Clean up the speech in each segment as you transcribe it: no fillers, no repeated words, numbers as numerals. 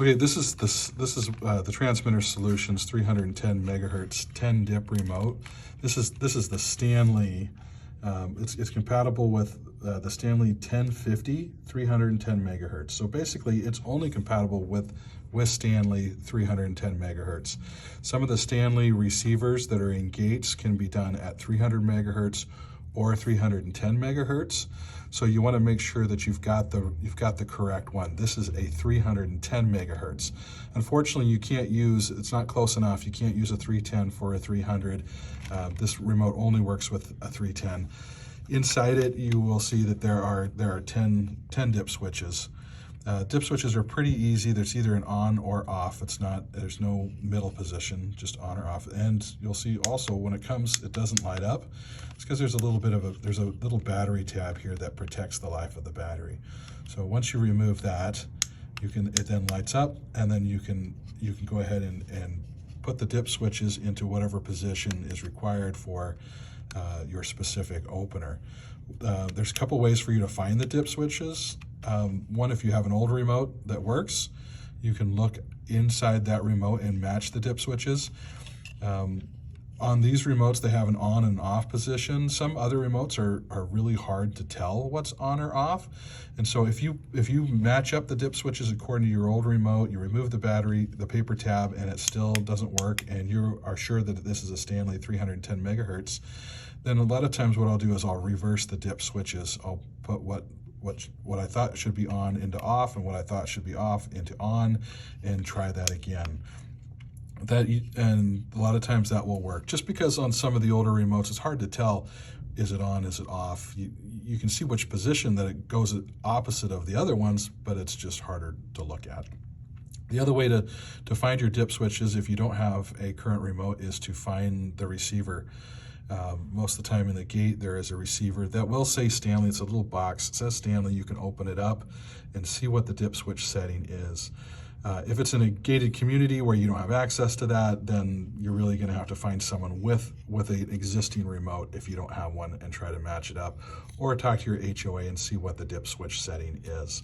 Okay, this is the Transmitter Solutions 310 megahertz 10 dip remote. This is the Stanley. It's compatible with the Stanley 1050 310 megahertz. So basically, it's only compatible with Stanley 310 megahertz. Some of the Stanley receivers that are in gates can be done at 300 megahertz or 310 megahertz. So you want to make sure that you've got the correct one. This is a 310 megahertz. Unfortunately, you can't use, it's not close enough. You can't use a 310 for a 300. This remote only works with a 310. Inside it, you will see that there are 10 dip switches. Dip switches are pretty easy. There's either an on or off. There's no middle position, just on or off. And you'll see also when it comes, it doesn't light up. It's because there's a little battery tab here that protects the life of the battery. So once you remove that, it then lights up, and then you can go ahead and put the dip switches into whatever position is required for your specific opener. There's a couple ways for you to find the dip switches. One, if you have an old remote that works, you can look inside that remote and match the dip switches. On these remotes, they have an on and off position. Some other remotes are really hard to tell what's on or off. And so if you match up the dip switches according to your old remote, you remove the battery, the paper tab, and it still doesn't work, and you are sure that this is a Stanley 310 megahertz, then a lot of times what I'll do is I'll reverse the dip switches. I'll put what I thought should be on into off, and what I thought should be off into on, and try that again. And a lot of times that will work. Just because on some of the older remotes, it's hard to tell, is it on, is it off? You can see which position that it goes opposite of the other ones, but it's just harder to look at. The other way to find your dip switches, if you don't have a current remote, is to find the receiver. Most of the time in the gate, there is a receiver that will say Stanley. It's a little box. It says Stanley. You can open it up and see what the dip switch setting is. If it's in a gated community where you don't have access to that, then you're really going to have to find someone with an existing remote if you don't have one, and try to match it up, or talk to your HOA and see what the dip switch setting is.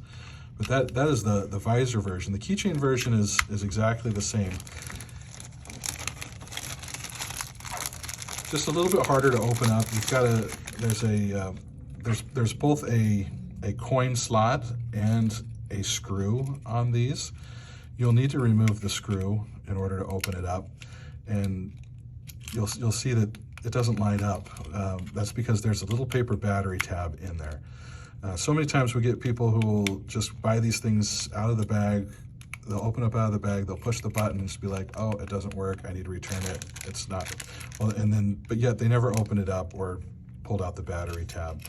But that is the Visor version. The Keychain version is exactly the same. Just a little bit harder to open up. You've got there's both a coin slot and a screw on these. You'll need to remove the screw in order to open it up, and you'll see that it doesn't light up. That's because there's a little paper battery tab in there. So many times we get people who will just buy these things out of the bag. They'll open up out of the bag, they'll push the button and just be like, oh, it doesn't work, I need to return it, it's not. Well, but yet they never opened it up or pulled out the battery tab.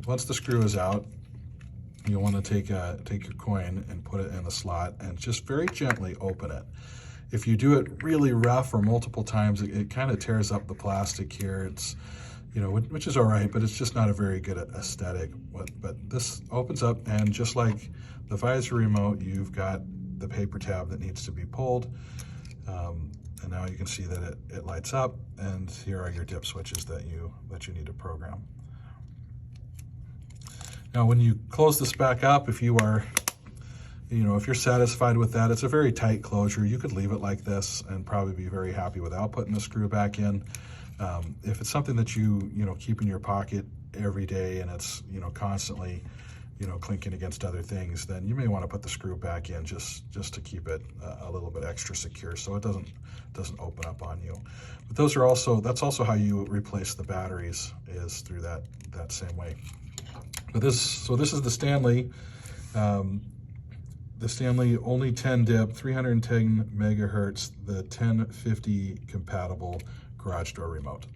Once the screw is out, you'll want to take your coin and put it in the slot and just very gently open it. If you do it really rough or multiple times, it kind of tears up the plastic here. It's, which is all right, but it's just not a very good aesthetic. But this opens up, and just like the Visor remote, you've got the paper tab that needs to be pulled. And now you can see that it lights up, and here are your dip switches that you need to program. Now, when you close this back up, if you are, if you're satisfied with that, it's a very tight closure. You could leave it like this and probably be very happy without putting the screw back in. If it's something that you keep in your pocket every day, and it's constantly clinking against other things, then you may want to put the screw back in just to keep it a little bit extra secure, so it doesn't open up on you. But that's also how you replace the batteries, is through that same way. But this is the Stanley. The Stanley only 10 dip, 310 megahertz, the 1050 compatible garage door remote.